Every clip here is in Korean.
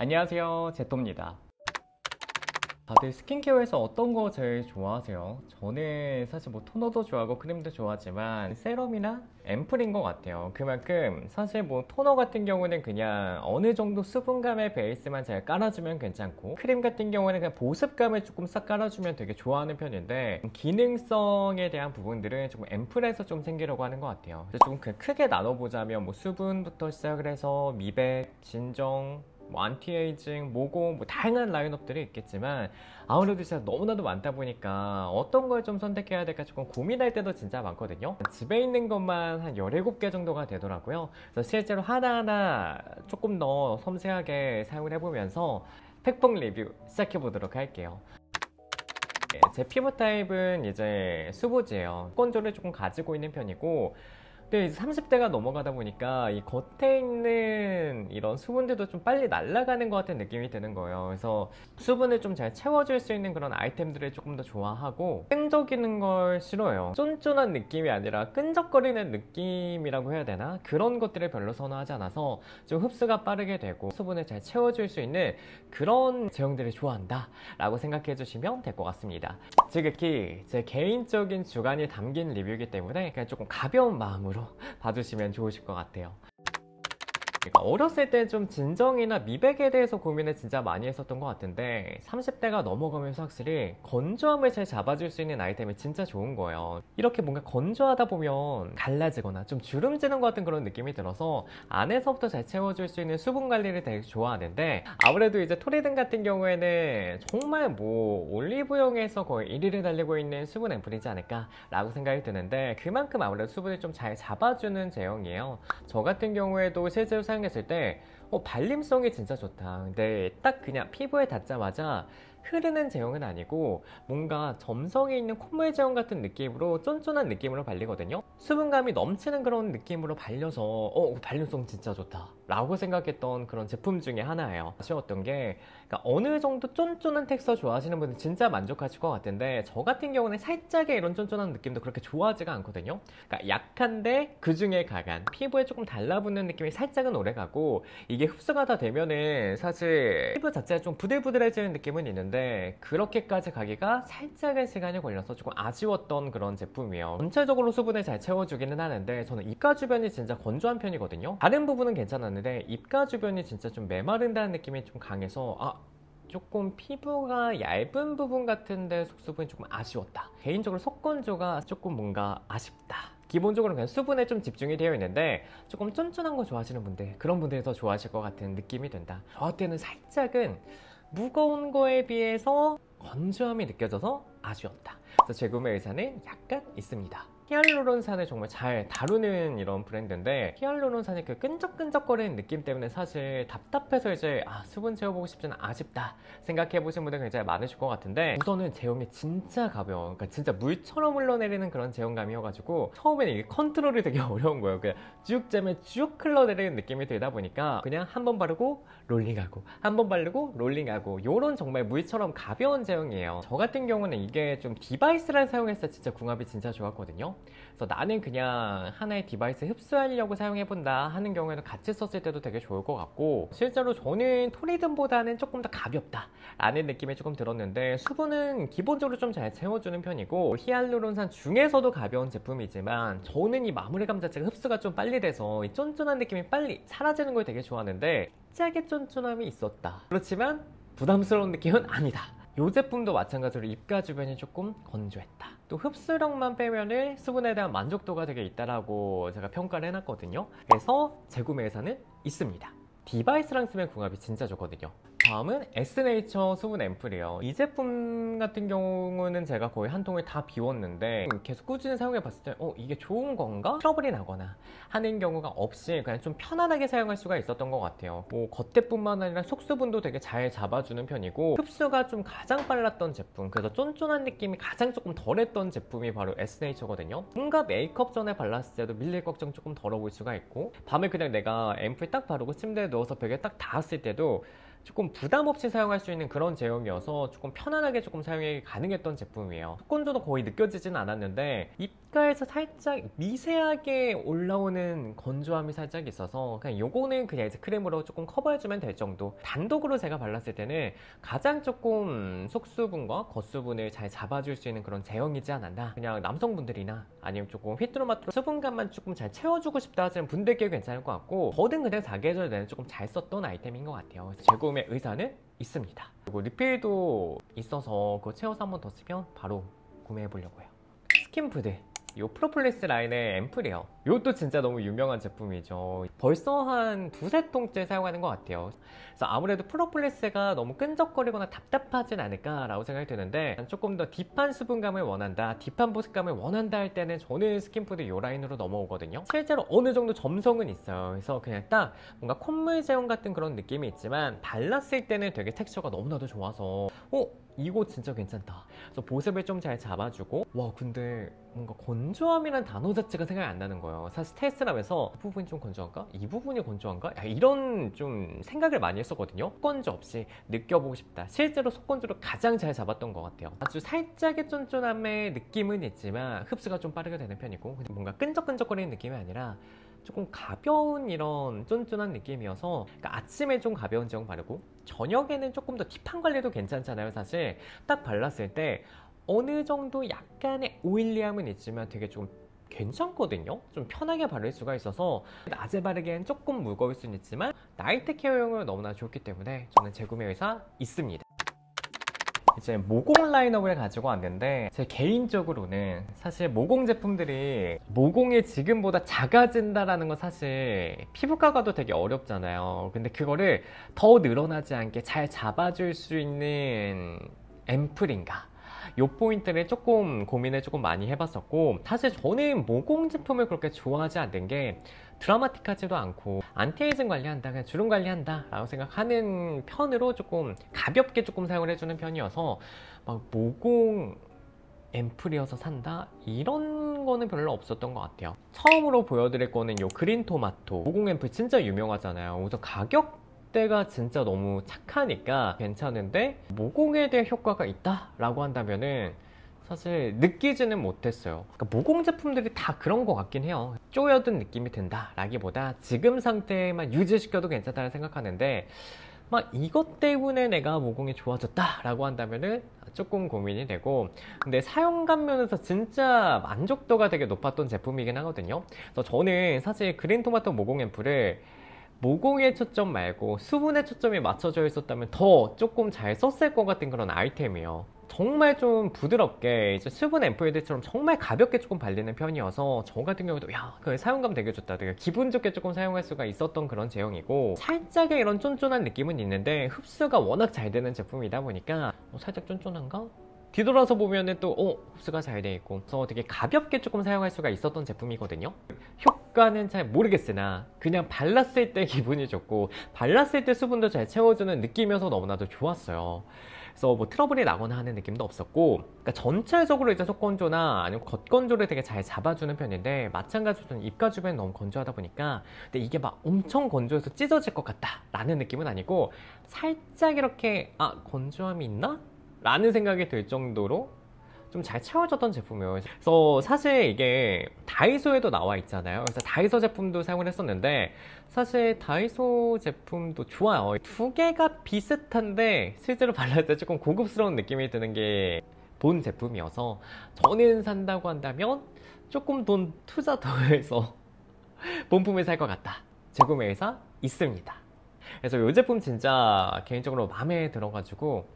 안녕하세요, 제토입니다. 다들 스킨케어에서 어떤 거 제일 좋아하세요? 저는 사실 뭐 토너도 좋아하고 크림도 좋아하지만 세럼이나 앰플인 것 같아요. 그만큼 사실 뭐 토너 같은 경우는 그냥 어느 정도 수분감의 베이스만 잘 깔아주면 괜찮고, 크림 같은 경우는 그냥 보습감을 조금 싹 깔아주면 되게 좋아하는 편인데, 기능성에 대한 부분들은 조금 앰플에서 좀 생기려고 하는 것 같아요. 그래서 좀 크게 나눠보자면 뭐 수분부터 시작을 해서 미백, 진정, 뭐 안티에이징, 모공, 뭐 다양한 라인업들이 있겠지만 아무래도 진짜 너무나도 많다 보니까 어떤 걸 좀 선택해야 될까 조금 고민할 때도 진짜 많거든요. 집에 있는 것만 한 17개 정도가 되더라고요. 그래서 실제로 하나하나 조금 더 섬세하게 사용을 해보면서 팩폭 리뷰 시작해 보도록 할게요. 제 피부 타입은 이제 수부지예요. 건조를 조금 가지고 있는 편이고, 근데 이제 30대가 넘어가다 보니까 이 겉에 있는 이런 수분들도 좀 빨리 날아가는 것 같은 느낌이 드는 거예요. 그래서 수분을 좀 잘 채워줄 수 있는 그런 아이템들을 조금 더 좋아하고, 끈적이는 걸 싫어해요. 쫀쫀한 느낌이 아니라 끈적거리는 느낌이라고 해야 되나? 그런 것들을 별로 선호하지 않아서 좀 흡수가 빠르게 되고 수분을 잘 채워줄 수 있는 그런 제형들을 좋아한다 라고 생각해 주시면 될 것 같습니다. 지극히 제 개인적인 주관이 담긴 리뷰이기 때문에 그냥 조금 가벼운 마음으로 봐주시면 좋으실 것 같아요. 어렸을 때 좀 진정이나 미백에 대해서 고민을 진짜 많이 했었던 것 같은데 30대가 넘어가면서 확실히 건조함을 잘 잡아줄 수 있는 아이템이 진짜 좋은 거예요. 이렇게 뭔가 건조하다 보면 갈라지거나 좀 주름지는 것 같은 그런 느낌이 들어서 안에서부터 잘 채워줄 수 있는 수분 관리를 되게 좋아하는데, 아무래도 이제 토리든 같은 경우에는 정말 뭐 올리브영에서 거의 1위를 달리고 있는 수분 앰플이지 않을까 라고 생각이 드는데, 그만큼 아무래도 수분을 좀 잘 잡아주는 제형이에요. 저 같은 경우에도 실제로 사용했을 때 발림성이 진짜 좋다. 근데 딱 그냥 피부에 닿자마자 흐르는 제형은 아니고 뭔가 점성이 있는 콧물 제형 같은 느낌으로 쫀쫀한 느낌으로 발리거든요. 수분감이 넘치는 그런 느낌으로 발려서 발림성 진짜 좋다 라고 생각했던 그런 제품 중에 하나예요. 아쉬웠던 게, 그러니까 어느 정도 쫀쫀한 텍스처 좋아하시는 분들 진짜 만족하실 것 같은데, 저 같은 경우는 살짝의 이런 쫀쫀한 느낌도 그렇게 좋아하지가 않거든요. 그러니까 약한데 그 중에 강한, 피부에 조금 달라붙는 느낌이 살짝은 오래가고, 이게 흡수가 다 되면은 사실 피부 자체가 좀 부들부들해지는 느낌은 있는데 그렇게까지 가기가 살짝의 시간이 걸려서 조금 아쉬웠던 그런 제품이에요. 전체적으로 수분을 잘 채워주기는 하는데 저는 입가 주변이 진짜 건조한 편이거든요. 다른 부분은 괜찮았는데 입가 주변이 진짜 좀 메마른다는 느낌이 좀 강해서 조금 피부가 얇은 부분 같은데 속수분이 조금 아쉬웠다. 개인적으로 속건조가 조금 뭔가 아쉽다. 기본적으로 그냥 수분에 좀 집중이 되어 있는데 조금 쫀쫀한 거 좋아하시는 분들, 그런 분들이 더 좋아하실 것 같은 느낌이 든다. 저한테는 살짝은 무거운 거에 비해서 건조함이 느껴져서 아쉬웠다. 그래서 재구매 의사는 약간 있습니다. 히알루론산을 정말 잘 다루는 이런 브랜드인데, 히알루론산이 그 끈적끈적거리는 느낌 때문에 사실 답답해서 이제 수분 채워보고 싶지는 아쉽다 생각해보신 분들 굉장히 많으실 것 같은데, 우선은 제형이 진짜 가벼워. 그러니까 진짜 물처럼 흘러내리는 그런 제형감이어가지고 처음에는 이게 컨트롤이 되게 어려운 거예요. 그냥 쭉 재면 쭉 흘러내리는 느낌이 들다 보니까 그냥 한 번 바르고 롤링하고 한 번 바르고 롤링하고, 요런 정말 물처럼 가벼운 제형이에요. 저 같은 경우는 이게 좀 디바이스를 사용했을 때 진짜 궁합이 진짜 좋았거든요. 그래서 나는 그냥 하나의 디바이스 흡수하려고 사용해본다 하는 경우에는 같이 썼을 때도 되게 좋을 것 같고, 실제로 저는 토리든보다는 조금 더 가볍다 라는 느낌이 조금 들었는데, 수분은 기본적으로 좀 잘 채워주는 편이고 히알루론산 중에서도 가벼운 제품이지만 저는 이 마무리감 자체가 흡수가 좀 빨리 돼서 이 쫀쫀한 느낌이 빨리 사라지는 걸 되게 좋아하는데, 살짝의 쫀쫀함이 있었다. 그렇지만 부담스러운 느낌은 아니다. 이 제품도 마찬가지로 입가 주변이 조금 건조했다. 또 흡수력만 빼면은 수분에 대한 만족도가 되게 있다라고 제가 평가를 해놨거든요. 그래서 재구매 의사는 있습니다. 디바이스랑 쓰면 궁합이 진짜 좋거든요. 다음은 에스네이처 수분 앰플이에요. 이 제품 같은 경우는 제가 거의 한 통을 다 비웠는데 계속 꾸준히 사용해 봤을 때 이게 좋은 건가? 트러블이 나거나 하는 경우가 없이 그냥 좀 편안하게 사용할 수가 있었던 것 같아요. 뭐 겉에뿐만 아니라 속수분도 되게 잘 잡아주는 편이고, 흡수가 좀 가장 빨랐던 제품, 그래서 쫀쫀한 느낌이 가장 조금 덜했던 제품이 바로 에스네이처거든요. 뭔가 메이크업 전에 발랐을 때도 밀릴 걱정 조금 덜어 볼 수가 있고, 밤에 그냥 내가 앰플 딱 바르고 침대에 누워서 벽에 딱 닿았을 때도 조금 부담 없이 사용할 수 있는 그런 제형이어서 조금 편안하게 조금 사용이 가능했던 제품이에요. 속건조도 거의 느껴지진 않았는데 입가에서 살짝 미세하게 올라오는 건조함이 살짝 있어서 그냥 요거는 그냥 이제 크림으로 조금 커버해주면 될 정도. 단독으로 제가 발랐을 때는 가장 조금 속수분과 겉수분을 잘 잡아줄 수 있는 그런 제형이지 않았나. 그냥 남성분들이나 아니면 조금 휘뚜루마뚜루 수분감만 조금 잘 채워주고 싶다 하시는 분들께 괜찮을 것 같고, 저는 그냥 사계절 내내 조금 잘 썼던 아이템인 것 같아요. 그래서 재구매 의사는 있습니다. 그리고 리필도 있어서 그거 채워서 한 번 더 쓰면 바로 구매해 보려고요. 스킨푸드 이 프로폴리스 라인의 앰플이에요. 이것도 진짜 너무 유명한 제품이죠. 벌써 한 두세 통째 사용하는 것 같아요. 그래서 아무래도 프로폴리스가 너무 끈적거리거나 답답하진 않을까라고 생각이 드는데, 조금 더 딥한 수분감을 원한다, 딥한 보습감을 원한다 할 때는 저는 스킨푸드 이 라인으로 넘어오거든요. 실제로 어느 정도 점성은 있어요. 그래서 그냥 딱 뭔가 콧물 제형 같은 그런 느낌이 있지만 발랐을 때는 되게 텍스처가 너무나도 좋아서 이거 진짜 괜찮다. 그래서 보습을 좀 잘 잡아주고, 와 근데 뭔가 건조함이란 단어 자체가 생각이 안 나는 거예요. 사실 테스트를 하면서 이 부분이 좀 건조한가? 이 부분이 건조한가? 이런 좀 생각을 많이 했었거든요. 속건조 없이 느껴보고 싶다. 실제로 속건조를 가장 잘 잡았던 것 같아요. 아주 살짝의 쫀쫀함의 느낌은 있지만 흡수가 좀 빠르게 되는 편이고, 뭔가 끈적끈적거리는 느낌이 아니라 조금 가벼운 이런 쫀쫀한 느낌이어서, 그러니까 아침에 좀 가벼운 제형 바르고 저녁에는 조금 더 딥한 관리도 괜찮잖아요. 사실 딱 발랐을 때 어느 정도 약간의 오일리함은 있지만 되게 좀 괜찮거든요. 좀 편하게 바를 수가 있어서 낮에 바르기엔 조금 무거울 수는 있지만 나이트 케어용으로 너무나 좋기 때문에 저는 재구매 의사 있습니다. 이제 모공 라인업을 가지고 왔는데, 제 개인적으로는 사실 모공 제품들이 모공이 지금보다 작아진다라는 건 사실 피부과가도 되게 어렵잖아요. 근데 그거를 더 늘어나지 않게 잘 잡아줄 수 있는 앰플인가, 요 포인트를 조금 고민을 조금 많이 해봤었고, 사실 저는 모공 제품을 그렇게 좋아하지 않는 게 드라마틱하지도 않고 안티에이징 관리한다, 그냥 주름 관리한다 라고 생각하는 편으로 조금 가볍게 조금 사용을 해주는 편이어서 막 모공 앰플이어서 산다? 이런 거는 별로 없었던 것 같아요. 처음으로 보여드릴 거는 요 그린 토마토 모공 앰플 진짜 유명하잖아요. 우선 가격대가 진짜 너무 착하니까 괜찮은데 모공에 대한 효과가 있다 라고 한다면은 사실 느끼지는 못했어요. 그러니까 모공 제품들이 다 그런 것 같긴 해요. 쪼여든 느낌이 든다 라기보다 지금 상태만 유지시켜도 괜찮다고 생각하는데, 막 이것 때문에 내가 모공이 좋아졌다 라고 한다면은 조금 고민이 되고, 근데 사용감 면에서 진짜 만족도가 되게 높았던 제품이긴 하거든요. 그래서 저는 사실 그린토마토 모공 앰플을 모공에 초점 말고 수분에 초점이 맞춰져 있었다면 더 조금 잘 썼을 것 같은 그런 아이템이에요. 정말 좀 부드럽게 이제 수분 앰플들처럼 정말 가볍게 조금 발리는 편이어서 저 같은 경우도 그 사용감 되게 좋다, 되게 기분 좋게 조금 사용할 수가 있었던 그런 제형이고, 살짝의 이런 쫀쫀한 느낌은 있는데 흡수가 워낙 잘 되는 제품이다 보니까 살짝 쫀쫀한가? 뒤돌아서 보면은 또 흡수가 잘 돼 있고, 그래서 되게 가볍게 조금 사용할 수가 있었던 제품이거든요. 효과는 잘 모르겠으나 그냥 발랐을 때 기분이 좋고 발랐을 때 수분도 잘 채워주는 느낌이어서 너무나도 좋았어요. 그래서 뭐 트러블이 나거나 하는 느낌도 없었고, 그러니까 전체적으로 이제 속건조나 아니면 겉건조를 되게 잘 잡아주는 편인데, 마찬가지로 저는 입가 주변이 너무 건조하다 보니까, 근데 이게 막 엄청 건조해서 찢어질 것 같다 라는 느낌은 아니고 살짝 이렇게 건조함이 있나? 라는 생각이 들 정도로 좀 잘 채워졌던 제품이에요. 그래서 사실 이게 다이소에도 나와 있잖아요. 그래서 다이소 제품도 사용을 했었는데, 사실 다이소 제품도 좋아요. 두 개가 비슷한데 실제로 발랐을 때 조금 고급스러운 느낌이 드는 게 본 제품이어서, 저는 산다고 한다면 조금 돈 투자 더 해서 본품을 살 것 같다. 재구매 의사 있습니다. 그래서 이 제품 진짜 개인적으로 마음에 들어가지고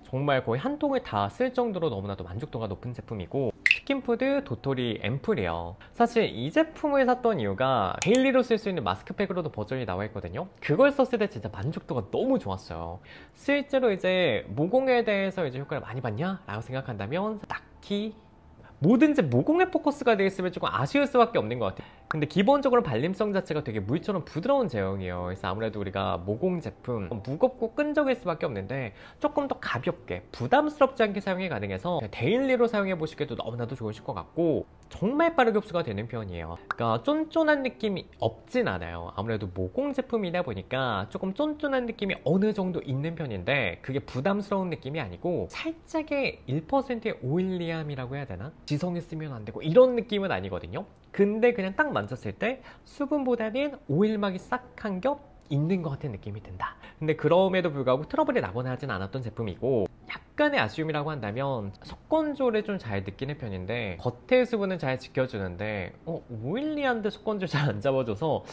정말 거의 한 통을 다 쓸 정도로 너무나도 만족도가 높은 제품이고, 스킨푸드 도토리 앰플이에요. 사실 이 제품을 샀던 이유가 데일리로 쓸 수 있는 마스크팩으로도 버전이 나와 있거든요. 그걸 썼을 때 진짜 만족도가 너무 좋았어요. 실제로 이제 모공에 대해서 이제 효과를 많이 봤냐? 라고 생각한다면 딱히 뭐든지 모공에 포커스가 되어 있으면 조금 아쉬울 수밖에 없는 것 같아요. 근데 기본적으로 발림성 자체가 되게 물처럼 부드러운 제형이에요. 그래서 아무래도 우리가 모공 제품 무겁고 끈적일 수밖에 없는데 조금 더 가볍게 부담스럽지 않게 사용이 가능해서 데일리로 사용해 보시기에도 너무나도 좋으실 것 같고 정말 빠르게 흡수가 되는 편이에요. 그러니까 쫀쫀한 느낌이 없진 않아요. 아무래도 모공 제품이다 보니까 조금 쫀쫀한 느낌이 어느 정도 있는 편인데 그게 부담스러운 느낌이 아니고 살짝의 1%의 오일리함이라고 해야 되나? 지성이 쓰면 안 되고 이런 느낌은 아니거든요. 근데 그냥 딱 만졌을 때 수분보다는 오일막이 싹 한 겹 있는 것 같은 느낌이 든다. 근데 그럼에도 불구하고 트러블이 나거나 하진 않았던 제품이고 약간의 아쉬움이라고 한다면 속건조를 좀 잘 느끼는 편인데 겉의 수분은 잘 지켜주는데 오일리한데 속건조 잘 안 잡아줘서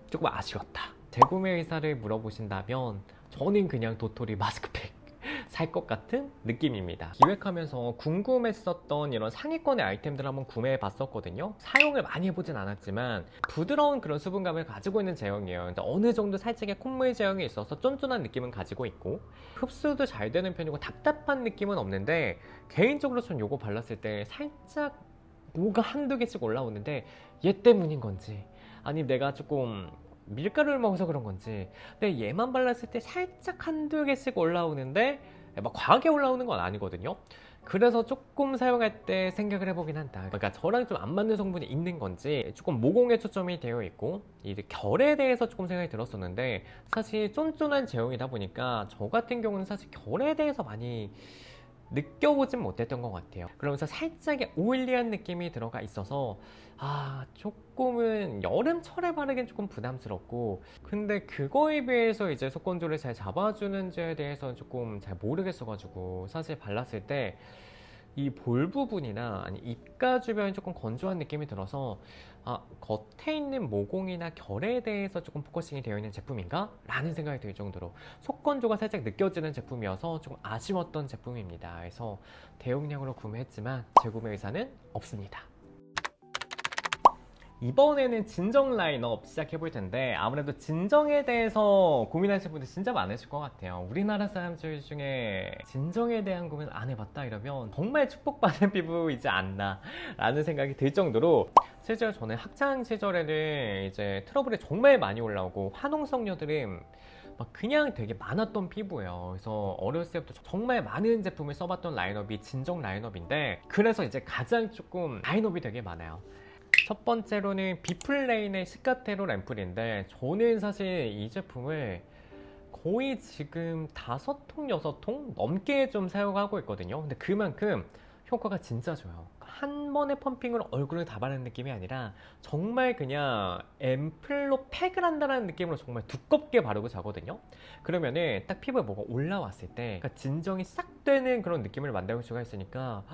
조금 아쉬웠다. 재구매 의사를 물어보신다면 저는 그냥 도토리 마스크팩 살 것 같은 느낌입니다. 기획하면서 궁금했었던 이런 상위권의 아이템들을 한번 구매해 봤었거든요. 사용을 많이 해보진 않았지만 부드러운 그런 수분감을 가지고 있는 제형이에요. 어느 정도 살짝의 콧물 제형이 있어서 쫀쫀한 느낌은 가지고 있고 흡수도 잘 되는 편이고 답답한 느낌은 없는데 개인적으로 전 이거 발랐을 때 살짝 뭐가 한두 개씩 올라오는데 얘 때문인 건지 아니면 내가 조금 밀가루를 먹어서 그런 건지 근데 얘만 발랐을 때 살짝 한두 개씩 올라오는데 막 과하게 올라오는 건 아니거든요. 그래서 조금 사용할 때 생각을 해보긴 한다. 그러니까 저랑 좀 안 맞는 성분이 있는 건지 조금 모공에 초점이 되어 있고 이 결에 대해서 조금 생각이 들었었는데 사실 쫀쫀한 제형이다 보니까 저 같은 경우는 사실 결에 대해서 많이 느껴보진 못했던 것 같아요. 그러면서 살짝의 오일리한 느낌이 들어가 있어서 조금은 여름철에 바르긴 조금 부담스럽고 근데 그거에 비해서 이제 속건조를 잘 잡아주는지에 대해서는 조금 잘 모르겠어가지고 사실 발랐을 때 이 볼 부분이나 아니 입가 주변이 조금 건조한 느낌이 들어서 겉에 있는 모공이나 결에 대해서 조금 포커싱이 되어 있는 제품인가? 라는 생각이 들 정도로 속건조가 살짝 느껴지는 제품이어서 조금 아쉬웠던 제품입니다. 그래서 대용량으로 구매했지만 재구매 의사는 없습니다. 이번에는 진정 라인업 시작해 볼 텐데 아무래도 진정에 대해서 고민하시는 분들 진짜 많으실 것 같아요. 우리나라 사람들 중에 진정에 대한 고민 안 해봤다 이러면 정말 축복받은 피부이지 않나 라는 생각이 들 정도로 실제로 저는 학창 시절에는 이제 트러블이 정말 많이 올라오고 화농성녀들은 막 그냥 되게 많았던 피부예요. 그래서 어렸을 때부터 정말 많은 제품을 써봤던 라인업이 진정 라인업인데 그래서 이제 가장 조금 라인업이 되게 많아요. 첫 번째로는 비플레인의 시카테로 앰플인데 저는 사실 이 제품을 거의 지금 5통, 6통 넘게 좀 사용하고 있거든요. 근데 그만큼 효과가 진짜 좋아요. 한 번에 펌핑으로 얼굴을 다 바르는 느낌이 아니라 정말 그냥 앰플로 팩을 한다는 느낌으로 정말 두껍게 바르고 자거든요. 그러면은 딱 피부에 뭐가 올라왔을 때 그러니까 진정이 싹 되는 그런 느낌을 만들 수가 있으니까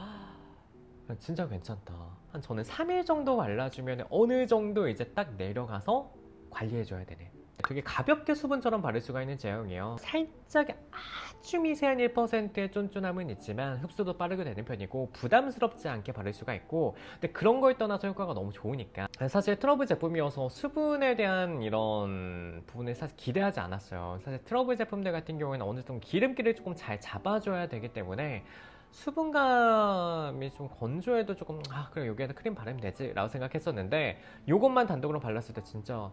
진짜 괜찮다. 저는 3일 정도 발라주면 어느 정도 이제 딱 내려가서 관리해줘야 되네. 되게 가볍게 수분처럼 바를 수가 있는 제형이에요. 살짝 아주 미세한 1%의 쫀쫀함은 있지만 흡수도 빠르게 되는 편이고 부담스럽지 않게 바를 수가 있고 근데 그런 걸 떠나서 효과가 너무 좋으니까 사실 트러블 제품이어서 수분에 대한 이런 부분을 사실 기대하지 않았어요. 사실 트러블 제품들 같은 경우에는 어느 정도 기름기를 조금 잘 잡아줘야 되기 때문에 수분감이 좀 건조해도 조금 그래 여기에다 크림 바르면 되지 라고 생각했었는데 이것만 단독으로 발랐을 때 진짜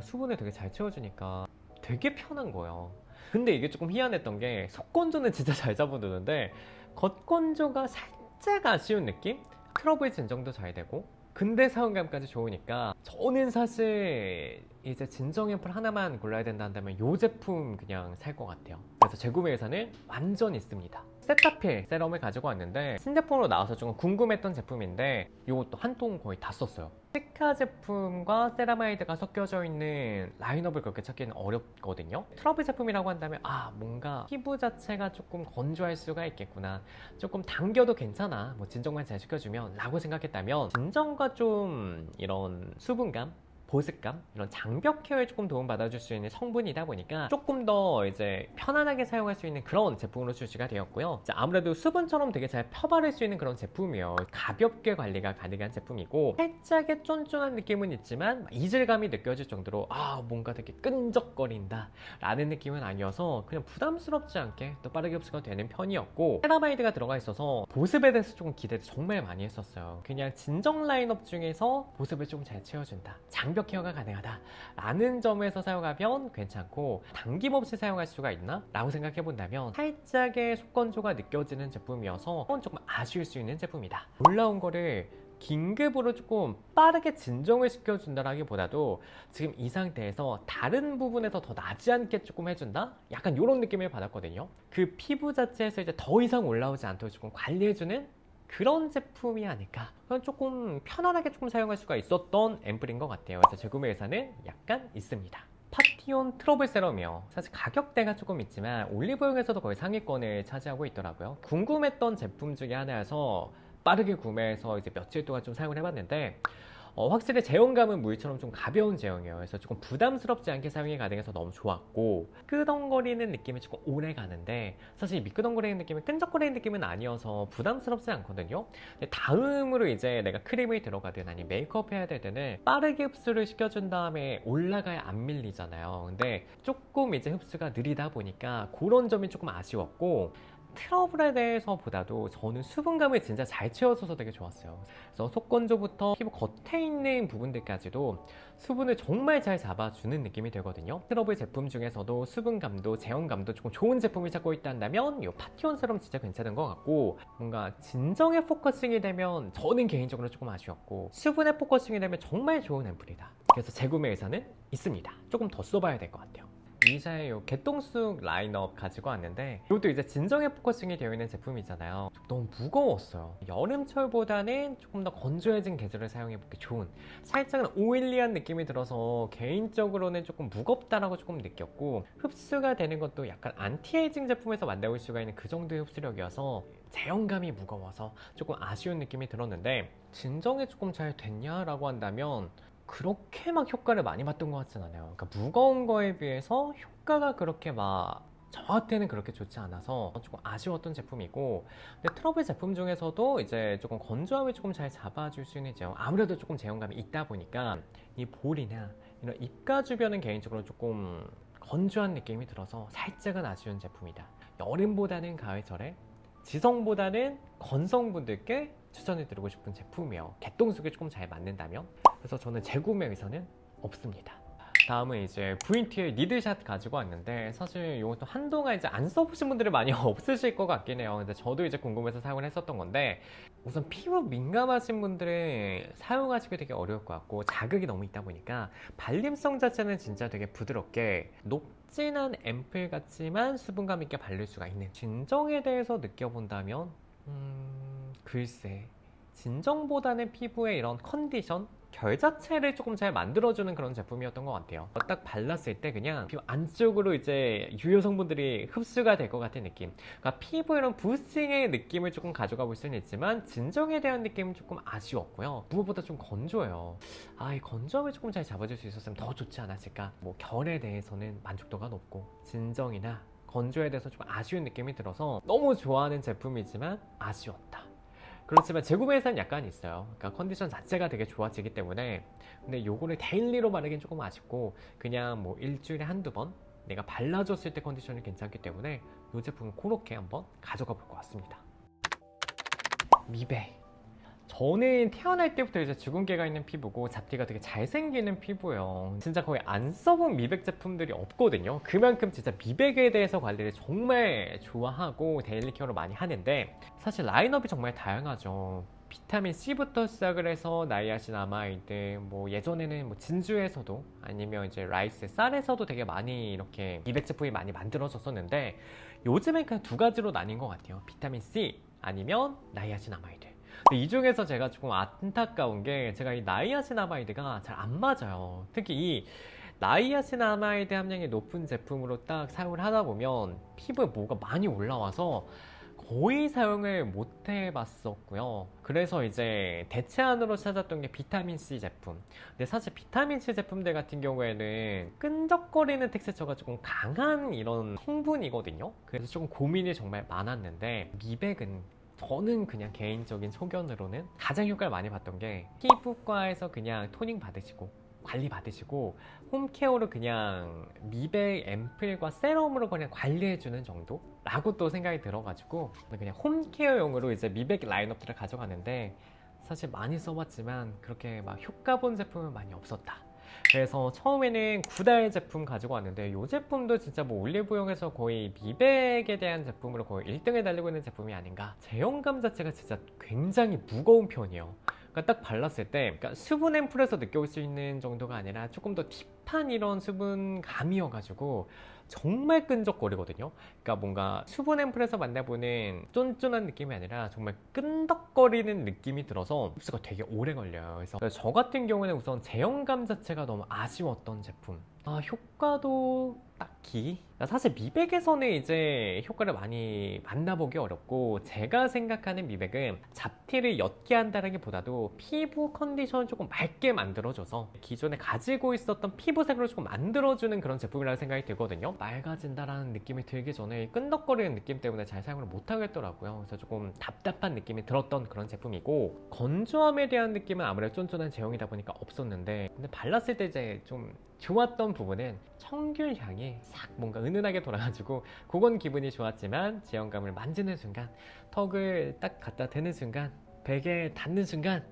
수분을 되게 잘 채워주니까 되게 편한 거예요. 근데 이게 조금 희한했던 게 속건조는 진짜 잘 잡아두는데 겉건조가 살짝 아쉬운 느낌? 트러블 진정도 잘 되고 근데 사용감까지 좋으니까 저는 사실 이제 진정 앰플 하나만 골라야 된다 한다면 이 제품 그냥 살 것 같아요. 그래서 재구매 의사는 완전 있습니다. 세타필 세럼을 가지고 왔는데 신제품으로 나와서 좀 궁금했던 제품인데 이것도 한 통 거의 다 썼어요. 시카 제품과 세라마이드가 섞여져 있는 라인업을 그렇게 찾기는 어렵거든요. 트러블 제품이라고 한다면 뭔가 피부 자체가 조금 건조할 수가 있겠구나, 조금 당겨도 괜찮아, 뭐 진정만 잘 시켜주면 라고 생각했다면 진정과 좀 이런 수분감 보습감, 이런 장벽 케어에 조금 도움받아줄 수 있는 성분이다 보니까 조금 더 이제 편안하게 사용할 수 있는 그런 제품으로 출시가 되었고요. 아무래도 수분처럼 되게 잘 펴바를 수 있는 그런 제품이에요. 가볍게 관리가 가능한 제품이고 살짝의 쫀쫀한 느낌은 있지만 이질감이 느껴질 정도로 뭔가 되게 끈적거린다 라는 느낌은 아니어서 그냥 부담스럽지 않게 또 빠르게 흡수가 되는 편이었고, 세라마이드가 들어가 있어서 보습에 대해서 조금 기대를 정말 많이 했었어요. 그냥 진정 라인업 중에서 보습을 좀 잘 채워준다, 장벽 케어가 가능하다 라는 점에서 사용하면 괜찮고, 당김없이 사용할 수가 있나? 라고 생각해 본다면 살짝의 속건조가 느껴지는 제품이어서 조금 아쉬울 수 있는 제품이다. 올라온 거를 긴급으로 조금 빠르게 진정을 시켜준다라기보다도 지금 이 상태에서 다른 부분에서 더 나지 않게 조금 해준다? 약간 이런 느낌을 받았거든요. 그 피부 자체에서 이제 더 이상 올라오지 않도록 조금 관리해주는 그런 제품이 아닐까. 조금 편안하게 조금 사용할 수가 있었던 앰플인 것 같아요. 그래서 재구매 의사는 약간 있습니다. 파티온 트러블 세럼이요. 사실 가격대가 조금 있지만 올리브영에서도 거의 상위권을 차지하고 있더라고요. 궁금했던 제품 중에 하나여서 빠르게 구매해서 이제 며칠 동안 좀 사용을 해봤는데 확실히 제형감은 물처럼 좀 가벼운 제형이에요. 그래서 조금 부담스럽지 않게 사용이 가능해서 너무 좋았고, 끄덩거리는 느낌이 조금 오래 가는데 사실 미끄덩거리는 느낌은 끈적거리는 느낌은 아니어서 부담스럽지 않거든요. 근데 다음으로 이제 내가 크림이 들어가든 아니면 메이크업 해야 될 때는 빠르게 흡수를 시켜준 다음에 올라가야 안 밀리잖아요. 근데 조금 이제 흡수가 느리다 보니까 그런 점이 조금 아쉬웠고, 트러블에 대해서 보다도 저는 수분감을 진짜 잘 채워줘서 되게 좋았어요. 그래서 속건조부터 피부 겉에 있는 부분들까지도 수분을 정말 잘 잡아주는 느낌이 되거든요. 트러블 제품 중에서도 수분감도 제형감도 조금 좋은 제품을 찾고 있다면 이 파티온 세럼 진짜 괜찮은 것 같고, 뭔가 진정에 포커싱이 되면 저는 개인적으로 조금 아쉬웠고, 수분에 포커싱이 되면 정말 좋은 앰플이다. 그래서 재구매 의사는 있습니다. 조금 더 써봐야 될 것 같아요. 이샤의 요 개똥쑥 라인업 가지고 왔는데, 이것도 이제 진정에 포커싱이 되어 있는 제품이잖아요. 너무 무거웠어요. 여름철보다는 조금 더 건조해진 계절을 사용해보기 좋은, 살짝은 오일리한 느낌이 들어서 개인적으로는 조금 무겁다라고 조금 느꼈고, 흡수가 되는 것도 약간 안티에이징 제품에서 만나볼 수가 있는 그 정도의 흡수력이어서 제형감이 무거워서 조금 아쉬운 느낌이 들었는데, 진정에 조금 잘 됐냐라고 한다면 그렇게 막 효과를 많이 봤던 것 같진 않아요. 그러니까 무거운 거에 비해서 효과가 그렇게 막 저한테는 그렇게 좋지 않아서 조금 아쉬웠던 제품이고, 근데 트러블 제품 중에서도 이제 조금 건조함을 조금 잘 잡아줄 수 있는 제형, 아무래도 조금 제형감이 있다 보니까 이 볼이나 이런 입가 주변은 개인적으로 조금 건조한 느낌이 들어서 살짝은 아쉬운 제품이다. 여름보다는 가을철에, 지성보다는 건성분들께 추천해드리고 싶은 제품이에요. 개똥쑥에 조금 잘 맞는다면. 그래서 저는 재구매 의사는 없습니다. 다음은 이제 VT의 니드샷 가지고 왔는데, 사실 이것도 한동안 이제 안 써보신 분들이 많이 없으실 것 같긴 해요. 근데 저도 이제 궁금해서 사용을 했었던 건데, 우선 피부 민감하신 분들은 사용하시기 되게 어려울 것 같고, 자극이 너무 있다 보니까 발림성 자체는 진짜 되게 부드럽게 녹진한 앰플 같지만 수분감 있게 바를 수가 있는, 진정에 대해서 느껴본다면 글쎄, 진정보다는 피부의 이런 컨디션, 결 자체를 조금 잘 만들어주는 그런 제품이었던 것 같아요. 딱 발랐을 때 그냥 피부 안쪽으로 이제 유효 성분들이 흡수가 될 것 같은 느낌. 그러니까 피부에 이런 부스팅의 느낌을 조금 가져가 볼 수는 있지만 진정에 대한 느낌은 조금 아쉬웠고요. 무엇보다 좀 건조해요. 이 건조함을 조금 잘 잡아줄 수 있었으면 더 좋지 않았을까. 뭐 결에 대해서는 만족도가 높고, 진정이나 건조에 대해서 좀 아쉬운 느낌이 들어서 너무 좋아하는 제품이지만 아쉬웠다. 그렇지만 재구매에서는 약간 있어요. 그러니까 컨디션 자체가 되게 좋아지기 때문에. 근데 요거를 데일리로 바르긴 조금 아쉽고, 그냥 뭐 일주일에 한두 번 내가 발라줬을 때 컨디션이 괜찮기 때문에 이 제품은 그렇게 한번 가져가 볼 것 같습니다. 미백. 저는 태어날 때부터 이제 주근깨가 있는 피부고 잡티가 되게 잘생기는 피부예요. 진짜 거의 안 써본 미백 제품들이 없거든요. 그만큼 진짜 미백에 대해서 관리를 정말 좋아하고 데일리 케어를 많이 하는데, 사실 라인업이 정말 다양하죠. 비타민 C부터 시작을 해서 나이아신아마이드, 뭐 예전에는 뭐 진주에서도 아니면 이제 라이스, 쌀에서도 되게 많이 이렇게 미백 제품이 많이 만들어졌었는데, 요즘엔 그냥 두 가지로 나뉜 것 같아요. 비타민 C 아니면 나이아신아마이드. 이 중에서 제가 조금 안타까운 게, 제가 이 나이아신아마이드가 잘 안 맞아요. 특히 이 나이아신아마이드 함량이 높은 제품으로 딱 사용을 하다 보면 피부에 뭐가 많이 올라와서 거의 사용을 못 해봤었고요. 그래서 이제 대체안으로 찾았던 게 비타민C 제품. 근데 사실 비타민C 제품들 같은 경우에는 끈적거리는 텍스처가 조금 강한 이런 성분이거든요. 그래서 조금 고민이 정말 많았는데, 미백은 저는 그냥 개인적인 소견으로는 가장 효과를 많이 봤던 게, 피부과에서 그냥 토닝 받으시고 관리 받으시고 홈케어로 그냥 미백 앰플과 세럼으로 그냥 관리해주는 정도? 라고 또 생각이 들어가지고 그냥 홈케어용으로 이제 미백 라인업들을 가져가는데, 사실 많이 써봤지만 그렇게 막 효과 본 제품은 많이 없었다. 그래서 처음에는 구달 제품 가지고 왔는데, 이 제품도 진짜 뭐 올리브영에서 거의 미백에 대한 제품으로 거의 1등을 달리고 있는 제품이 아닌가. 제형감 자체가 진짜 굉장히 무거운 편이에요. 그러니까 딱 발랐을 때, 그러니까 수분 앰플에서 느껴볼 수 있는 정도가 아니라 조금 더 딥한 이런 수분감이어가지고 정말 끈적거리거든요. 그러니까 뭔가 수분 앰플에서 만나보는 쫀쫀한 느낌이 아니라 정말 끈덕거리는 느낌이 들어서 흡수가 되게 오래 걸려요. 그래서 저 같은 경우는 우선 제형감 자체가 너무 아쉬웠던 제품. 효과도 딱히, 사실 미백에서는 이제 효과를 많이 만나보기 어렵고, 제가 생각하는 미백은 잡티를 옅게 한다기보다도 피부 컨디션을 조금 맑게 만들어줘서 기존에 가지고 있었던 피부색으로 조금 만들어주는 그런 제품이라는 생각이 들거든요. 맑아진다라는 느낌이 들기 전에 끈덕거리는 느낌 때문에 잘 사용을 못하겠더라고요. 그래서 조금 답답한 느낌이 들었던 그런 제품이고, 건조함에 대한 느낌은 아무래도 쫀쫀한 제형이다 보니까 없었는데, 근데 발랐을 때 이제 좀 좋았던 부분은 청귤 향이 싹 뭔가 은은하게 돌아가지고 그건 기분이 좋았지만, 제형감을 만지는 순간, 턱을 딱 갖다 대는 순간, 베개에 닿는 순간,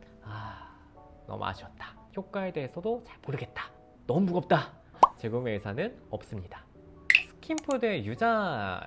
너무 아쉬웠다. 효과에 대해서도 잘 모르겠다. 너무 무겁다. 재구매 의사는 없습니다. 스킨푸드의 유자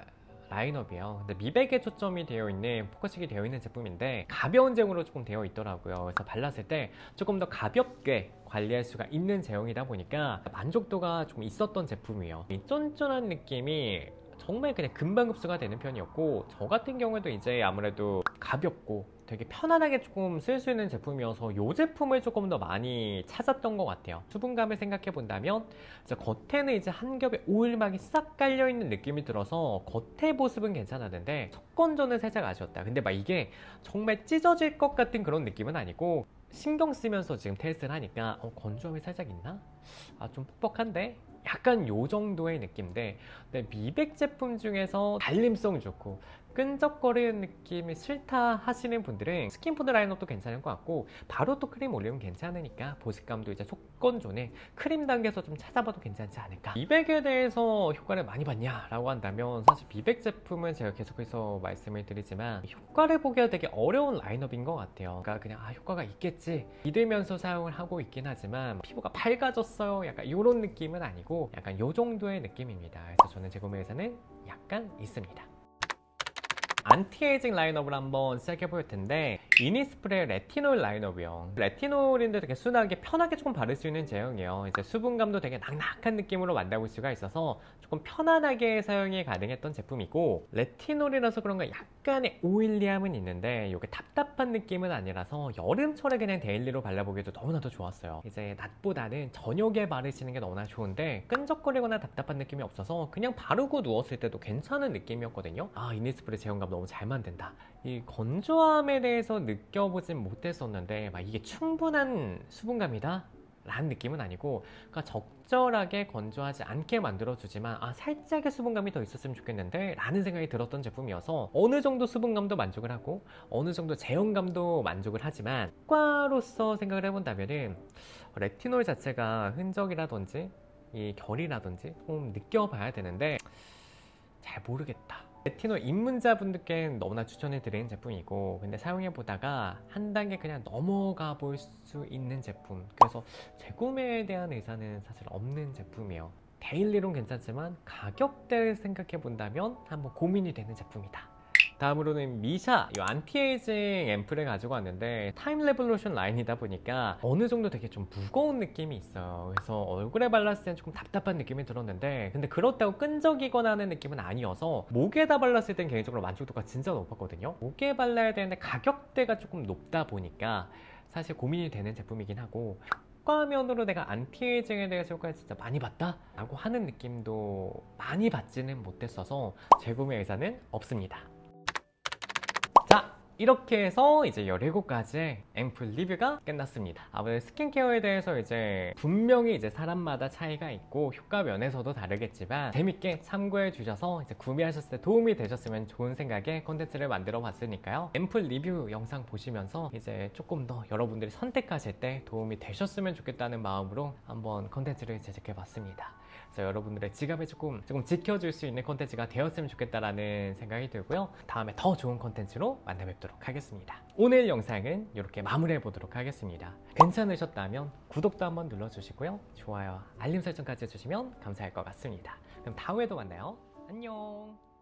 라인업이에요. 근데 미백에 초점이 되어 있는, 포커싱이 되어 있는 제품인데 가벼운 제형으로 조금 되어 있더라고요. 그래서 발랐을 때 조금 더 가볍게 관리할 수가 있는 제형이다 보니까 만족도가 좀 있었던 제품이에요. 이 쫀쫀한 느낌이 정말 그냥 금방 흡수가 되는 편이었고, 저 같은 경우에도 이제 아무래도 가볍고 되게 편안하게 조금 쓸 수 있는 제품이어서 이 제품을 조금 더 많이 찾았던 것 같아요. 수분감을 생각해 본다면 이제 겉에는 이제 한 겹의 오일막이 싹 깔려 있는 느낌이 들어서 겉의 모습은 괜찮았는데 첫 건조는 살짝 아쉬웠다. 근데 막 이게 정말 찢어질 것 같은 그런 느낌은 아니고, 신경 쓰면서 지금 테스트를 하니까 건조함이 살짝 있나? 좀 뻑뻑한데? 약간 요 정도의 느낌인데, 근데 미백 제품 중에서 발림성 좋고 끈적거리는 느낌이 싫다 하시는 분들은 스킨푸드 라인업도 괜찮을 것 같고, 바로 또 크림 올리면 괜찮으니까 보습감도 이제 속건조네 크림 단계에서 좀 찾아봐도 괜찮지 않을까. 미백에 대해서 효과를 많이 봤냐 라고 한다면, 사실 미백 제품은 제가 계속해서 말씀을 드리지만 효과를 보기가 되게 어려운 라인업인 것 같아요. 그러니까 그냥 효과가 있겠지 믿으면서 사용을 하고 있긴 하지만, 피부가 밝아졌어요 약간 이런 느낌은 아니고 약간 요 정도의 느낌입니다. 그래서 저는 재구매 의사는 약간 있습니다. 안티에이징 라인업을 한번 시작해 볼 텐데, 이니스프레 레티놀 라인업이요. 레티놀인데 되게 순하게 편하게 조금 바를 수 있는 제형이에요. 이제 수분감도 되게 낙낙한 느낌으로 만나볼 수가 있어서 조금 편안하게 사용이 가능했던 제품이고, 레티놀이라서 그런가 약간의 오일리함은 있는데 이게 답답한 느낌은 아니라서 여름철에 그냥 데일리로 발라보기에도 너무나도 좋았어요. 이제 낮보다는 저녁에 바르시는 게 너무나 좋은데, 끈적거리거나 답답한 느낌이 없어서 그냥 바르고 누웠을 때도 괜찮은 느낌이었거든요. 이니스프레 제형감 너무 잘 만든다. 이 건조함에 대해서 느껴보진 못했었는데, 막 이게 충분한 수분감이다 라는 느낌은 아니고, 그러니까 적절하게 건조하지 않게 만들어주지만 살짝의 수분감이 더 있었으면 좋겠는데 라는 생각이 들었던 제품이어서, 어느 정도 수분감도 만족을 하고 어느 정도 제형감도 만족을 하지만, 효과로서 생각을 해본다면은 레티놀 자체가 흔적이라든지 이 결이라든지 좀 느껴봐야 되는데 잘 모르겠다. 레티놀 입문자분들께 너무나 추천해 드리는 제품이고, 근데 사용해 보다가 한 단계 그냥 넘어가 볼 수 있는 제품, 그래서 재구매에 대한 의사는 사실 없는 제품이에요. 데일리로는 괜찮지만 가격대를 생각해 본다면 한번 고민이 되는 제품이다. 다음으로는 미샤 이 안티에이징 앰플을 가지고 왔는데, 타임 레볼루션 라인이다 보니까 어느 정도 되게 좀 무거운 느낌이 있어요. 그래서 얼굴에 발랐을 때는 조금 답답한 느낌이 들었는데, 근데 그렇다고 끈적이거나 하는 느낌은 아니어서 목에다 발랐을 땐 개인적으로 만족도가 진짜 높았거든요. 목에 발라야 되는데 가격대가 조금 높다 보니까 사실 고민이 되는 제품이긴 하고, 효과면으로 내가 안티에이징에 대해서 효과를 진짜 많이 봤다 라고 하는 느낌도 많이 받지는 못했어서 재구매 의사는 없습니다. 이렇게 해서 이제 17가지의 앰플 리뷰가 끝났습니다. 아무래도 스킨케어에 대해서 이제 분명히 이제 사람마다 차이가 있고 효과 면에서도 다르겠지만 재밌게 참고해 주셔서 이제 구매하셨을 때 도움이 되셨으면 좋은 생각에 컨텐츠를 만들어 봤으니까요. 앰플 리뷰 영상 보시면서 이제 조금 더 여러분들이 선택하실 때 도움이 되셨으면 좋겠다는 마음으로 한번 컨텐츠를 제작해 봤습니다. 그래서 여러분들의 지갑에 조금 지켜줄 수 있는 컨텐츠가 되었으면 좋겠다라는 생각이 들고요. 다음에 더 좋은 컨텐츠로 만나 뵙도록 하겠습니다. 오늘 영상은 이렇게 마무리해 보도록 하겠습니다. 괜찮으셨다면 구독도 한번 눌러주시고요. 좋아요, 알림 설정까지 해주시면 감사할 것 같습니다. 그럼 다음에도 만나요. 안녕.